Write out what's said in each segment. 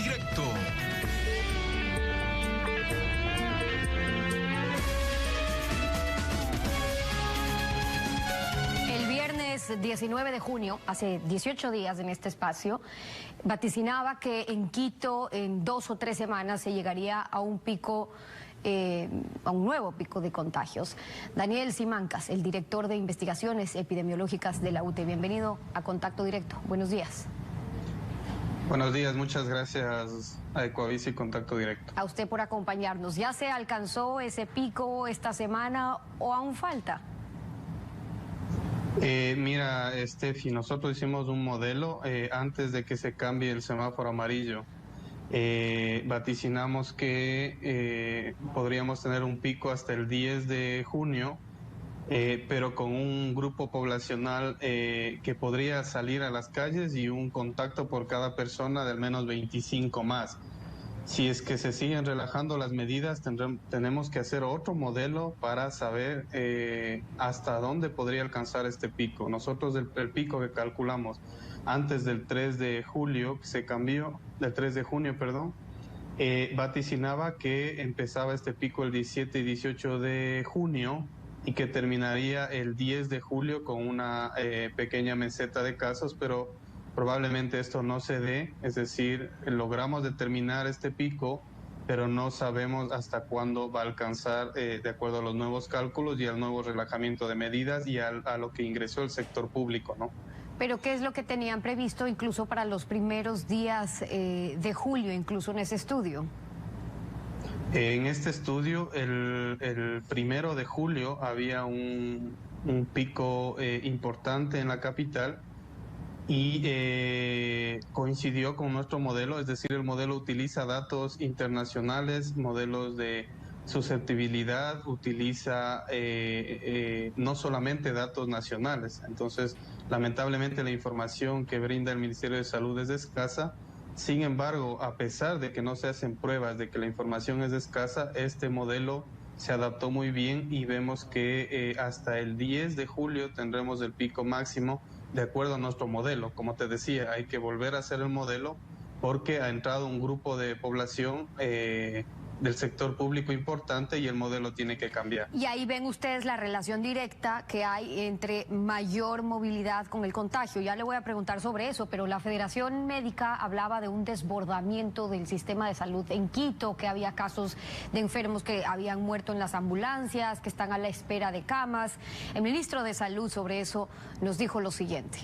Directo. El viernes 19 de junio, hace 18 días en este espacio, vaticinaba que en Quito en 2 o 3 semanas se llegaría a un pico, a un nuevo pico de contagios. Daniel Simancas, el director de investigaciones epidemiológicas de la UTE. Bienvenido a Contacto Directo. Buenos días. Buenos días, muchas gracias a Ecoavis y Contacto Directo. A usted por acompañarnos. ¿Ya se alcanzó ese pico esta semana o aún falta? Mira, Steffi, nosotros hicimos un modelo antes de que se cambie el semáforo amarillo. Vaticinamos que podríamos tener un pico hasta el 10 de junio, pero con un grupo poblacional que podría salir a las calles y un contacto por cada persona de al menos 25 más. Si es que se siguen relajando las medidas, tenemos que hacer otro modelo para saber hasta dónde podría alcanzar este pico. Nosotros el pico que calculamos antes del 3 de julio, que se cambió, del 3 de junio, perdón, vaticinaba que empezaba este pico el 17 y 18 de junio y que terminaría el 10 de julio con una pequeña meseta de casos, pero probablemente esto no se dé, es decir, logramos determinar este pico, pero no sabemos hasta cuándo va a alcanzar de acuerdo a los nuevos cálculos y al nuevo relajamiento de medidas y a lo que ingresó el sector público, ¿no? Pero ¿qué es lo que tenían previsto incluso para los primeros días de julio, incluso en ese estudio? En este estudio, el 1 de julio había un pico importante en la capital y coincidió con nuestro modelo, es decir, el modelo utiliza datos internacionales, modelos de susceptibilidad, utiliza no solamente datos nacionales. Entonces, lamentablemente la información que brinda el Ministerio de Salud es escasa. Sin embargo, a pesar de que no se hacen pruebas de que la información es escasa, este modelo se adaptó muy bien y vemos que hasta el 10 de julio tendremos el pico máximo de acuerdo a nuestro modelo. Como te decía, hay que volver a hacer el modelo porque ha entrado un grupo de población del sector público importante y el modelo tiene que cambiar. Y ahí ven ustedes la relación directa que hay entre mayor movilidad con el contagio. Ya le voy a preguntar sobre eso, pero la Federación Médica hablaba de un desbordamiento del sistema de salud en Quito, que había casos de enfermos que habían muerto en las ambulancias, que están a la espera de camas. El ministro de Salud sobre eso nos dijo lo siguiente.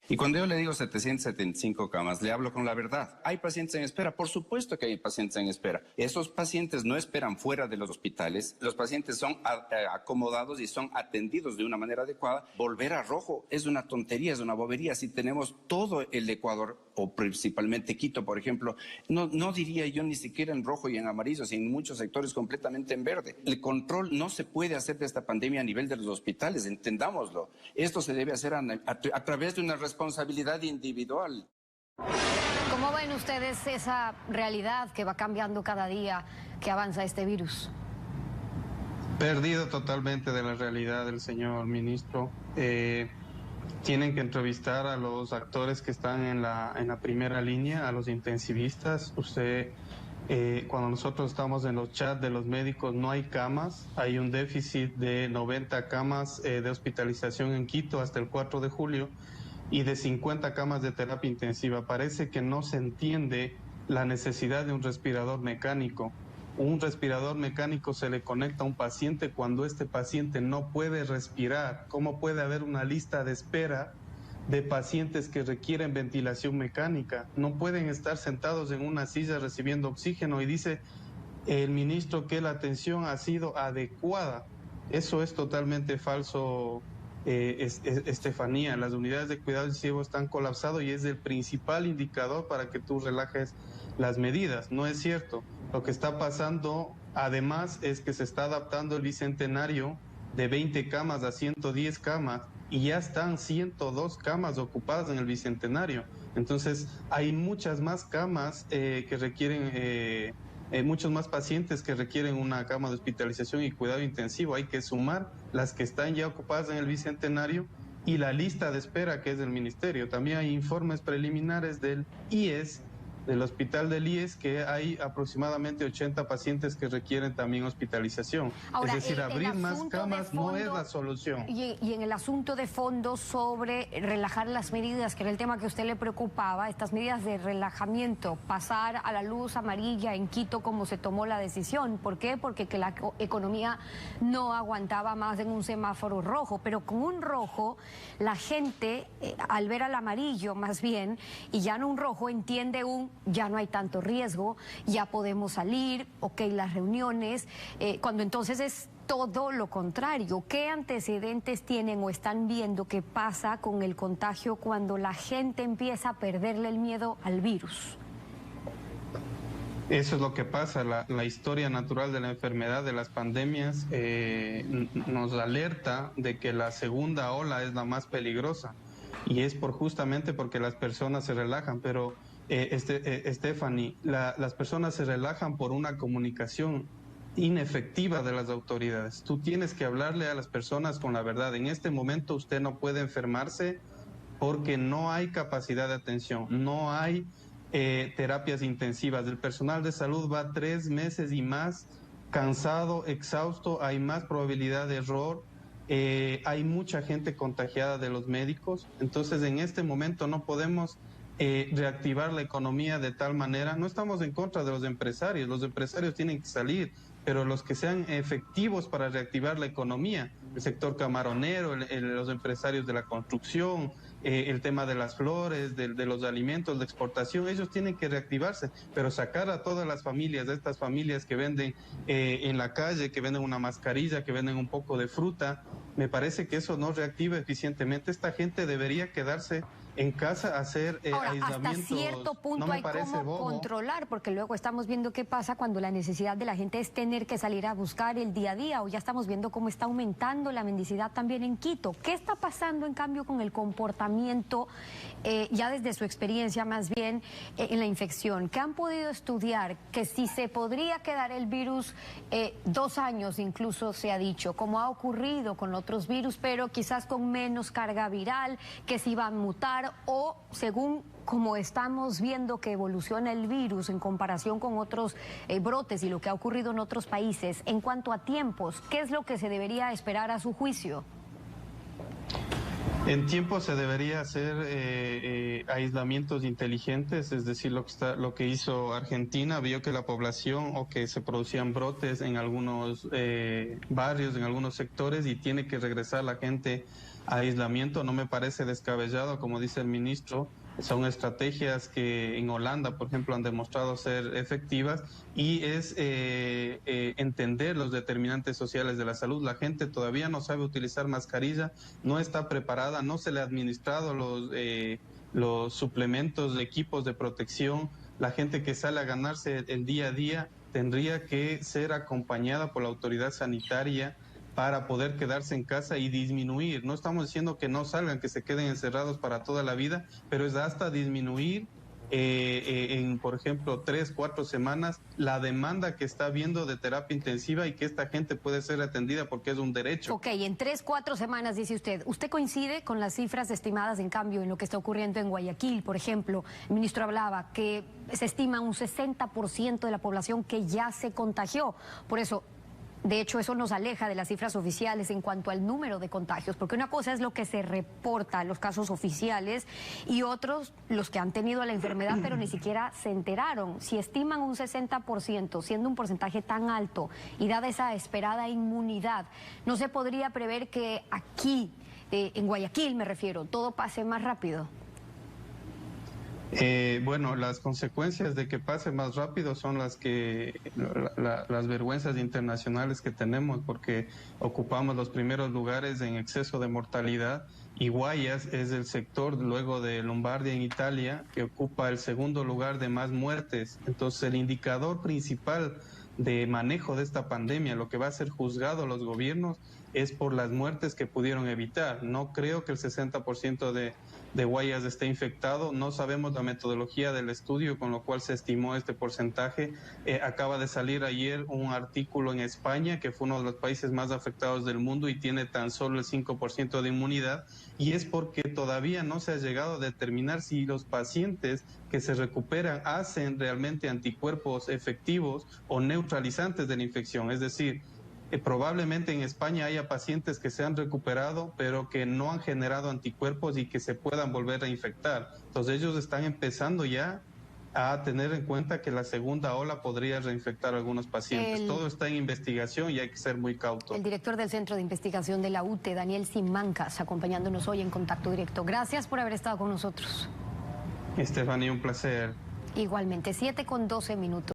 Y cuando yo le digo 775 camas, le hablo con la verdad. ¿Hay pacientes en espera? Por supuesto que hay pacientes en espera. Esos pacientes no esperan fuera de los hospitales. Los pacientes son acomodados y son atendidos de una manera adecuada. Volver a rojo es una tontería, es una bobería. Si tenemos todo el Ecuador, o principalmente Quito, por ejemplo, no diría yo ni siquiera en rojo y en amarillo, sino en muchos sectores completamente en verde. El control no se puede hacer de esta pandemia a nivel de los hospitales, entendámoslo. Esto se debe hacer a través de una responsabilidad individual. ¿Cómo ven ustedes esa realidad que va cambiando cada día que avanza este virus? Perdido totalmente de la realidad del señor ministro. Tienen que entrevistar a los actores que están en la primera línea, a los intensivistas. Cuando nosotros estamos en los chats de los médicos no hay camas, hay un déficit de 90 camas de hospitalización en Quito hasta el 4 de julio y de 50 camas de terapia intensiva. Parece que no se entiende la necesidad de un respirador mecánico. Un respirador mecánico se le conecta a un paciente cuando este paciente no puede respirar. ¿Cómo puede haber una lista de espera de pacientes que requieren ventilación mecánica? No pueden estar sentados en una silla recibiendo oxígeno y dice el ministro que la atención ha sido adecuada. Eso es totalmente falso, Estefanía. Las unidades de cuidado intensivo están colapsadas y es el principal indicador para que tú relajes las medidas. No es cierto. Lo que está pasando, además, es que se está adaptando el bicentenario de 20 camas a 110 camas y ya están 102 camas ocupadas en el bicentenario. Entonces, hay muchas más camas que requieren, muchos más pacientes que requieren una cama de hospitalización y cuidado intensivo. Hay que sumar las que están ya ocupadas en el bicentenario y la lista de espera que es del ministerio. También hay informes preliminares del IES, del hospital del IES, que hay aproximadamente 80 pacientes que requieren también hospitalización. Ahora, es decir, abrir más camas no es la solución. Y en el asunto de fondo sobre relajar las medidas, que era el tema que a usted le preocupaba, estas medidas de relajamiento, pasar a la luz amarilla en Quito como se tomó la decisión. ¿Por qué? Porque que la economía no aguantaba más en un semáforo rojo, pero con un rojo la gente, al ver al amarillo más bien, y ya no un rojo, entiende ya no hay tanto riesgo, ya podemos salir, ok, las reuniones, cuando entonces es todo lo contrario. ¿Qué antecedentes tienen o están viendo que pasa con el contagio cuando la gente empieza a perderle el miedo al virus? Eso es lo que pasa, la historia natural de la enfermedad, de las pandemias, nos alerta de que la segunda ola es la más peligrosa, y es justamente porque las personas se relajan, pero Stephanie, las personas se relajan por una comunicación inefectiva de las autoridades. Tú tienes que hablarle a las personas con la verdad. En este momento usted no puede enfermarse porque no hay capacidad de atención, no hay terapias intensivas. El personal de salud va 3 meses y más cansado, exhausto, hay más probabilidad de error. Hay mucha gente contagiada de los médicos. Entonces, en este momento no podemos reactivar la economía de tal manera. No estamos en contra de los empresarios tienen que salir, pero los que sean efectivos para reactivar la economía, el sector camaronero, los empresarios de la construcción, el tema de las flores, de los alimentos, de exportación, ellos tienen que reactivarse, pero sacar a todas las familias, de estas familias que venden en la calle, que venden una mascarilla, que venden un poco de fruta, me parece que eso no reactiva eficientemente. Esta gente debería quedarse en casa, hacer aislamientos. Hasta cierto punto no hay cómo controlar, porque luego estamos viendo qué pasa cuando la necesidad de la gente es tener que salir a buscar el día a día, o ya estamos viendo cómo está aumentando la mendicidad también en Quito. ¿Qué está pasando en cambio con el comportamiento, ya desde su experiencia más bien, en la infección? ¿Qué han podido estudiar? Que si se podría quedar el virus 2 años, incluso se ha dicho, como ha ocurrido con otros virus, pero quizás con menos carga viral, que si va a mutar, o según como estamos viendo que evoluciona el virus en comparación con otros brotes y lo que ha ocurrido en otros países, en cuanto a tiempos, ¿qué es lo que se debería esperar a su juicio? En tiempo se debería hacer aislamientos inteligentes, es decir, lo que hizo Argentina, vio que la población o que se producían brotes en algunos barrios, en algunos sectores, y tiene que regresar la gente a aislamiento. No me parece descabellado, como dice el ministro. Son estrategias que en Holanda, por ejemplo, han demostrado ser efectivas, y es entender los determinantes sociales de la salud. La gente todavía no sabe utilizar mascarilla, no está preparada, no se le ha administrado los suplementos de equipos de protección. La gente que sale a ganarse el día a día tendría que ser acompañada por la autoridad sanitaria para poder quedarse en casa y disminuir. No estamos diciendo que no salgan, que se queden encerrados para toda la vida, pero es hasta disminuir en, por ejemplo, 3-4 semanas la demanda que está habiendo de terapia intensiva, y que esta gente puede ser atendida porque es un derecho. Ok, en 3-4 semanas, dice usted. ¿Usted coincide con las cifras estimadas, en cambio, en lo que está ocurriendo en Guayaquil, por ejemplo? El ministro hablaba que se estima un 60% de la población que ya se contagió. Por eso, de hecho, eso nos aleja de las cifras oficiales en cuanto al número de contagios, porque una cosa es lo que se reporta, los casos oficiales, y otros los que han tenido la enfermedad pero ni siquiera se enteraron. Si estiman un 60%, siendo un porcentaje tan alto y dada esa esperada inmunidad, ¿no se podría prever que aquí, en Guayaquil me refiero, todo pase más rápido? Bueno, las consecuencias de que pase más rápido son las vergüenzas internacionales que tenemos, porque ocupamos los primeros lugares en exceso de mortalidad, y Guayas es el sector, luego de Lombardia en Italia, que ocupa el segundo lugar de más muertes. Entonces, el indicador principal de manejo de esta pandemia, lo que va a ser juzgado a los gobiernos, es por las muertes que pudieron evitar. No creo que el 60% de Guayas esté infectado. No sabemos la metodología del estudio, con lo cual se estimó este porcentaje. Acaba de salir ayer un artículo en España, que fue uno de los países más afectados del mundo y tiene tan solo el 5% de inmunidad, y es porque todavía no se ha llegado a determinar si los pacientes que se recuperan hacen realmente anticuerpos efectivos o neutralizantes de la infección. Es decir, probablemente en España haya pacientes que se han recuperado, pero que no han generado anticuerpos y que se puedan volver a infectar. Entonces ellos están empezando ya a tener en cuenta que la segunda ola podría reinfectar a algunos pacientes. Todo está en investigación y hay que ser muy cautos. El director del Centro de Investigación de la UTE, Daniel Simancas, acompañándonos hoy en Contacto Directo. Gracias por haber estado con nosotros. Estefanía, un placer. Igualmente, 7:12.